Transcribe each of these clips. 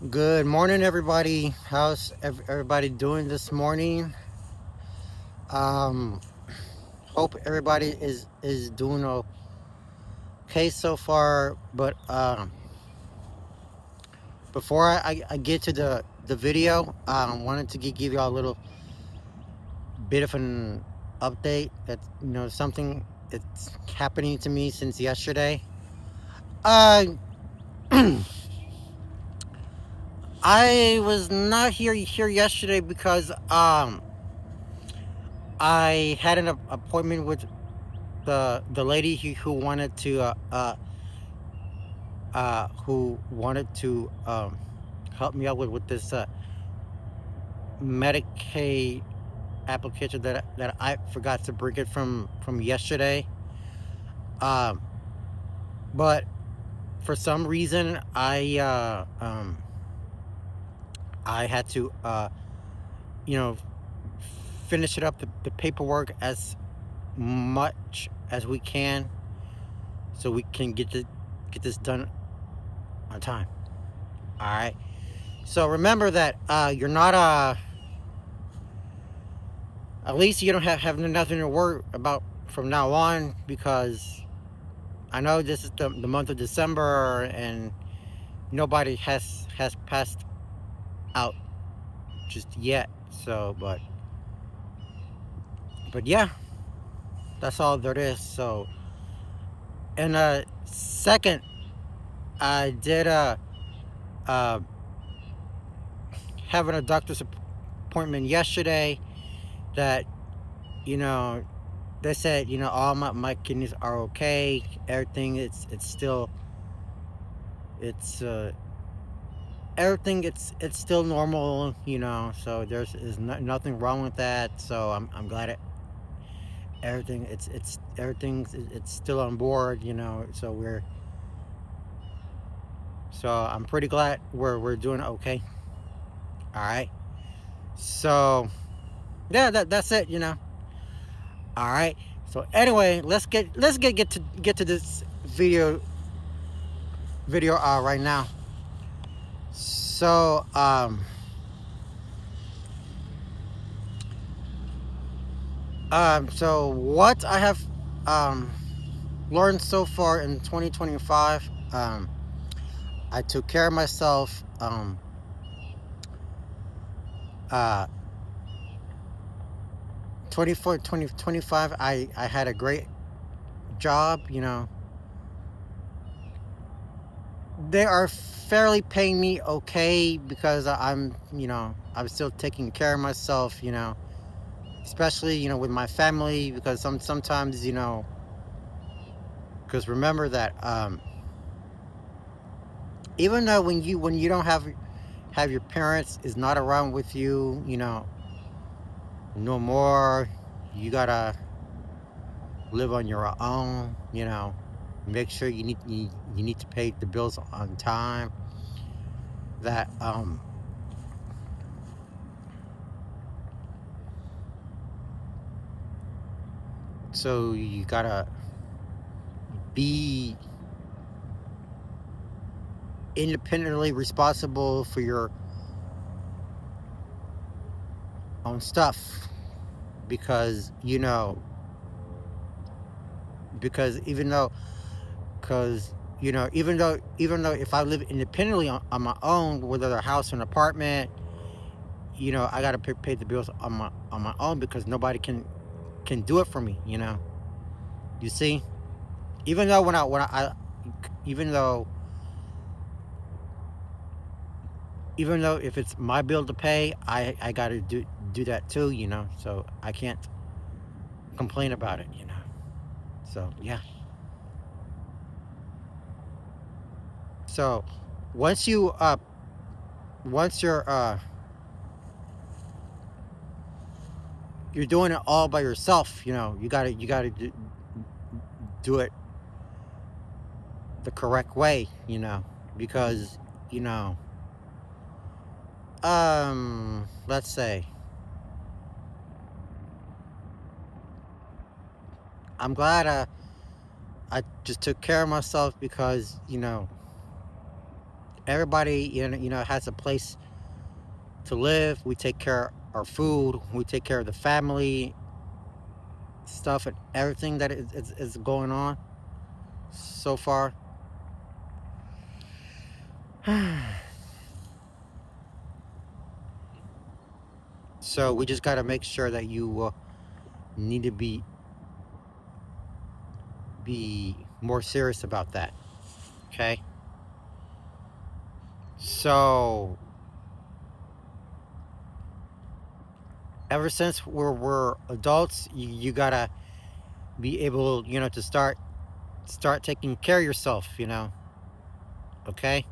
Good morning, everybody. How's everybody doing this morning? Um, Hope everybody is doing okay so far. But before I get to the video, wanted to give y'all a little bit of an update. That something it's happening to me since yesterday. Uh, I was not here yesterday because I had an appointment with the lady who wanted to help me out with this Medicaid application that I forgot to bring it from yesterday. Um, but for some reason I had to you know finish it up the paperwork as much as we can so we can get this done on time. All right. So remember that you're not at least you don't have nothing to worry about from now on, because I know this is the month of December and nobody has passed out just yet. So, but yeah, that's all there is. So, and second, I did uh having a doctor's appointment yesterday that you know they said all my kidneys are okay, everything it's still it's everything it's still normal, so there's is nothing wrong with that. So I'm glad everything it's everything's it's still on board, so I'm pretty glad we're doing okay. All right. So yeah, that's it. All right. So anyway, let's get to this video right now. So so what I have um learned so far in 2025. I took care of myself. Uh 24 2025, I had a great job. They are fairly paying me okay because I'm still taking care of myself, especially with my family, because sometimes because remember that even though when you don't have your parents is not around with you, no more, you gotta live on your own. Make sure you need to pay the bills on time. That So you gotta be independently responsible for your own stuff, because because because even though if I live independently on my own, whether a house or an apartment, I gotta pay the bills on my own, because nobody can do it for me. You see, even though even though even though if it's my bill to pay, I gotta do that too. So I can't complain about it. So yeah. So once you once you're doing it all by yourself, you gotta do it the correct way, because you know let's say I'm glad I just took care of myself, because everybody, has a place to live. We take care of our food. We take care of the family stuff and everything that is going on so far. So we just got to make sure that you need to be more serious about that. Okay. So ever since we're adults, you gotta be able, to start taking care of yourself. Okay.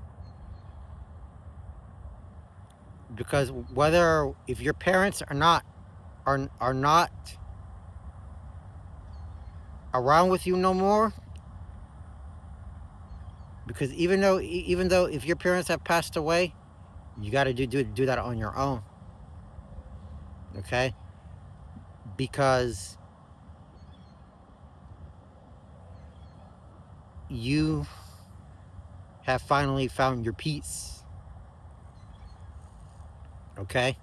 Because whether if your parents are not around with you no more, because even though if your parents have passed away, you got to do that on your own. Okay. Because you have finally found your peace. Okay.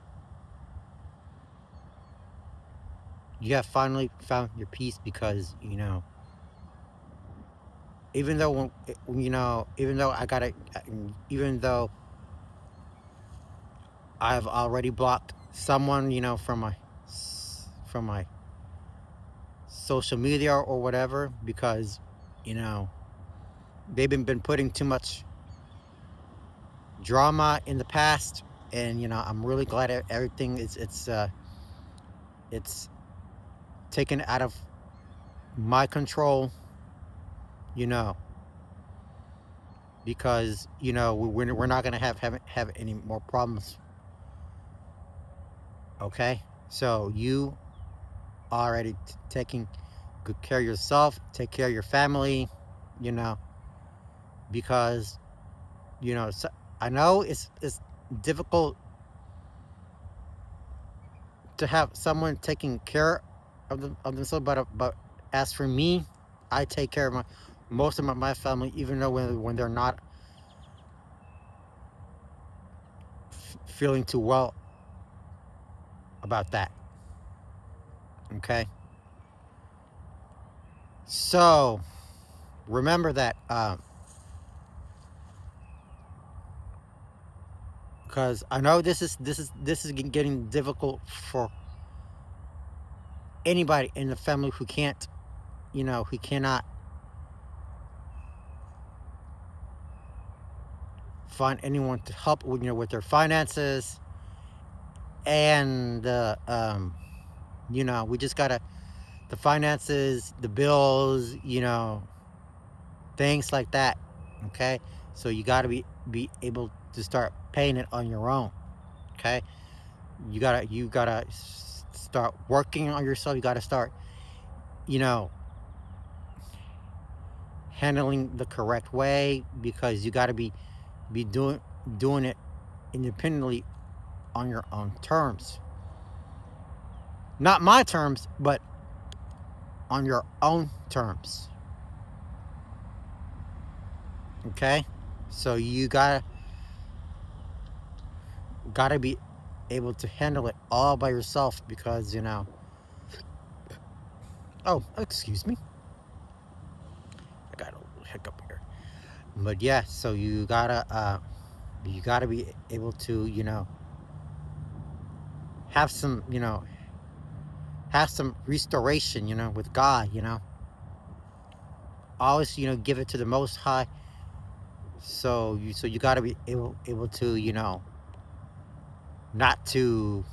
You have finally found your peace because even though even though I've already blocked someone from my social media or whatever, because they've been putting too much drama in the past, and I'm really glad everything it's taken out of my control, you know because we're not gonna have any more problems. Okay. So you already taking good care of yourself, take care of your family, you know because so, I know it's difficult to have someone taking care of themselves, but as for me, I take care of most of my family, even though when they're not feeling too well about that. Okay. So remember that, because I know this is getting difficult for anybody in the family who can't, who cannot find anyone to help with their finances, and we just gotta the finances, the bills, things like that. Okay. So you gotta be able to start paying it on your own. Okay. You gotta start working on yourself. You gotta start, you know, handling the correct way, because you gotta be doing it independently on your own terms. Not my terms, but on your own terms. Okay? So you gotta be able to handle it all by yourself, because oh, excuse me. I got a little hiccup here. But yeah, so you gotta be able to, have some restoration, with God, Always, give it to the most high. So you gotta be able to, not to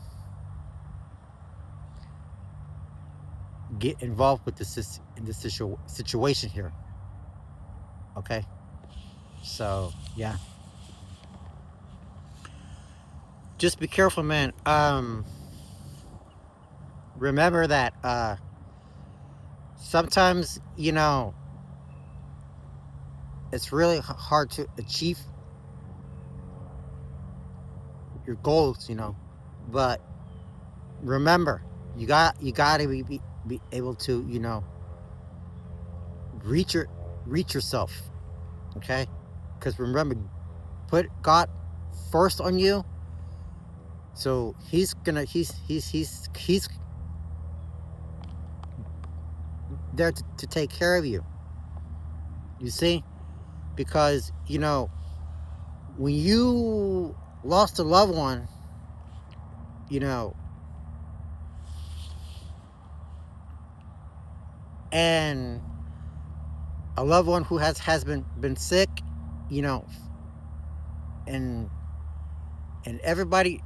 get involved with in this situation here. Okay. So yeah. Just be careful, man. Remember that sometimes, it's really hard to achieve your goals, but remember, you gotta be able to, reach your reach yourself. Okay. Because remember, put God first on you, so he's there to take care of you. You see, because when you lost a loved one, you know, and a loved one who has been sick, you know, and everybody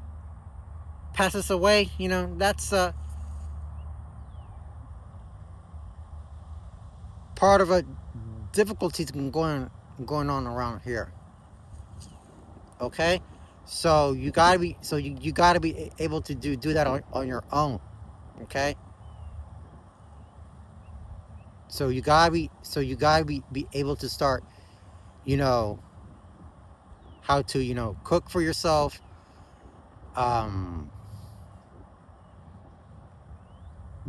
passes away, that's part of a difficulties going on around here. Okay, so you gotta be you gotta be able to do that on your own. Okay, so you gotta be able to start, you know, how to cook for yourself, um,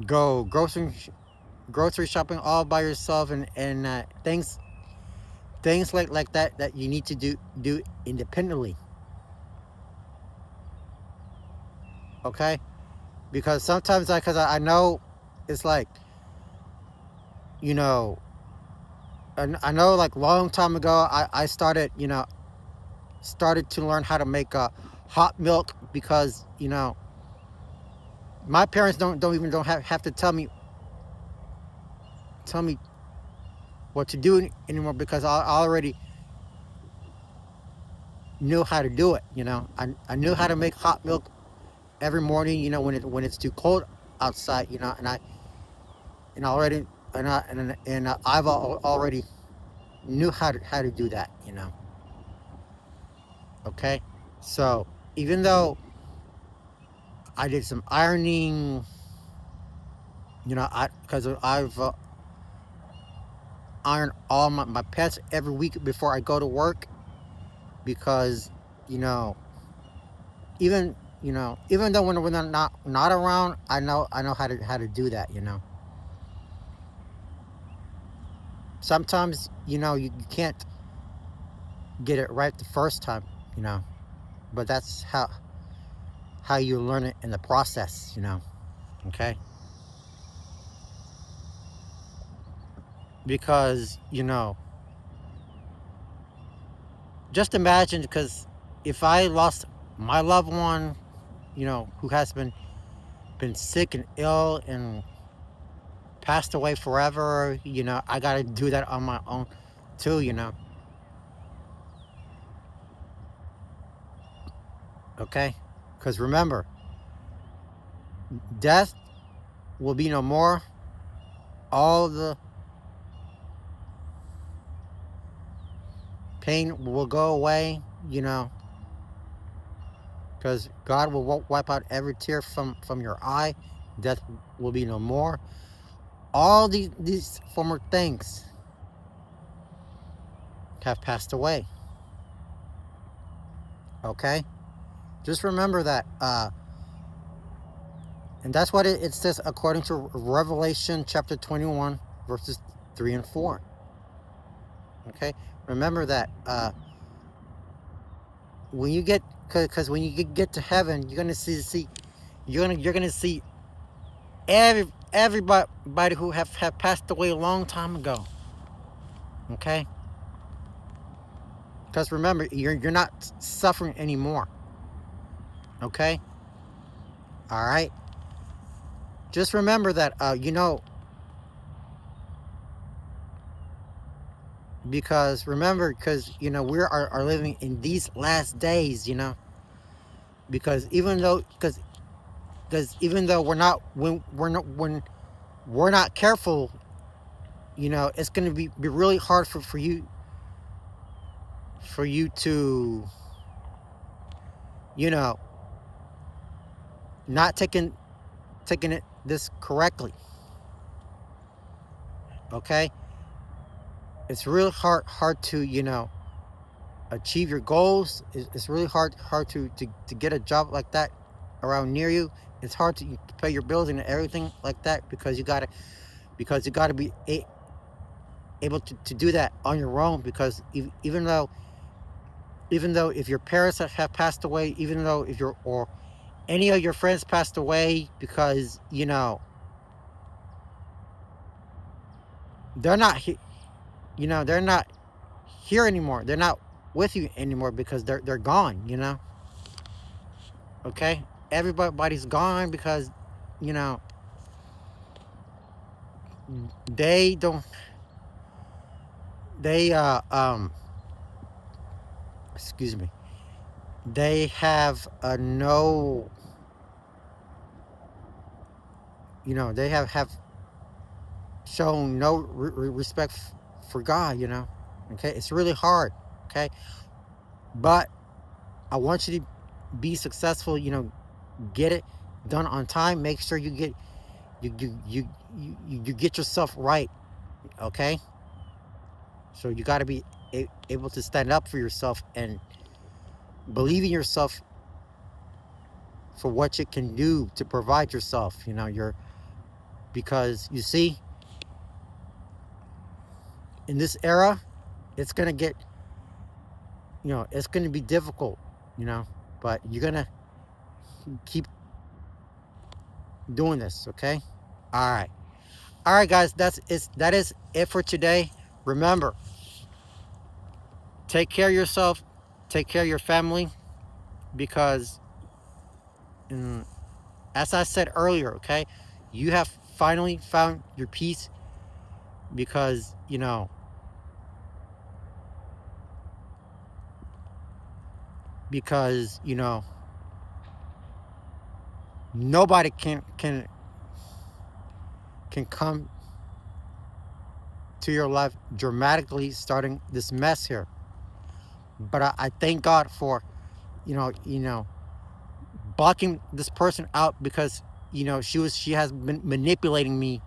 go grocery shopping all by yourself, and things like that you need to do independently. Okay, because sometimes because I know it's like, you know I know like long time ago I started started to learn how to make hot milk, because my parents don't have to tell me what to do anymore, because I already knew how to do it. I knew how to make hot milk every morning, when it's too cold outside, and already and I've already knew how to do that. Okay, so even though I did some ironing, I because I've ironed all my pets every week before I go to work, because you know even though when they're not around, I know how to do that. Sometimes you can't get it right the first time, you know but that's how you learn it in the process. Okay, because just imagine, because if I lost my loved one, who has been sick and ill and passed away forever, I got to do that on my own too. Okay, because remember, death will be no more. All the pain will go away, because God will wipe out every tear from your eye. Death will be no more. All these former things have passed away. Okay, just remember that, and that's what it says according to Revelation chapter 21, verses 3 and 4. Okay, remember that, when you get because when you get to heaven, you're gonna see you're gonna see everybody who have passed away a long time ago. Okay, because remember, you're not suffering anymore. Okay, all right. Just remember that, because remember, because we are living in these last days. Because even though we're not careful, it's going to be really hard for you to you know not taking it this correctly. Okay, it's really hard to achieve your goals. It's really hard to get a job like that around near you. It's hard to pay your bills and everything like that, because you gotta be able to do that on your own, because even though even though if your parents have passed away, even though if your or any of your friends passed away, because they're not they're not here anymore. They're not with you anymore because they're gone. Okay, everybody's gone because you know they don't they excuse me, they have no, they have shown no respect for God. Okay, it's really hard. Okay, but I want you to be successful. Get it done on time. Make sure you get yourself right. Okay, so you got to be able to stand up for yourself and believe in yourself for what you can do to provide yourself. Because you see, in this era, it's gonna get, it's gonna be difficult, but you're gonna keep doing this. Okay. All right, guys. That is it for today. Remember, take care of yourself, take care of your family, because, mm, as I said earlier, okay, you have finally found your peace because because nobody can come to your life dramatically starting this mess here. But I thank God for blocking this person out, because she has been manipulating me,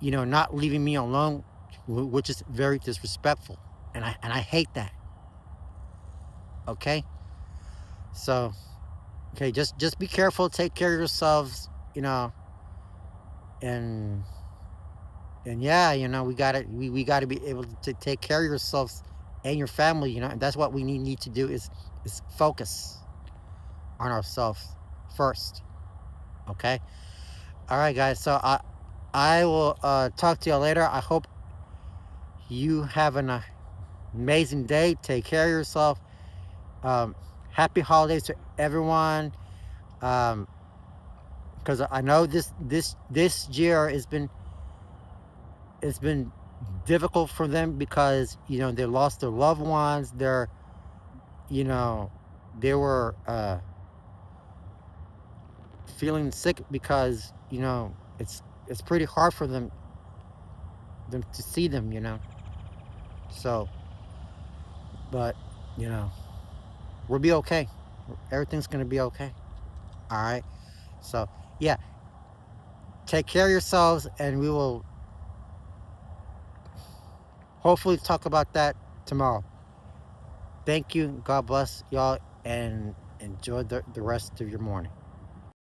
not leaving me alone, which is very disrespectful, and I hate that. Okay, so okay, just be careful, take care of yourselves, and yeah, we gotta be able to take care of yourselves and your family, and that's what we need to do is focus on ourselves first. Okay. All right, guys. So I will talk to you later. I hope you have an amazing day. Take care of yourself. Um, Happy holidays to everyone. Because I know this year it's been difficult for them, because they lost their loved ones. You know they were feeling sick, because it's pretty hard for them to see them. So, but you know we'll be okay. Everything's gonna be okay. All right. So yeah, take care of yourselves, and we will hopefully talk about that tomorrow. Thank you. God bless y'all, and enjoy the rest of your morning.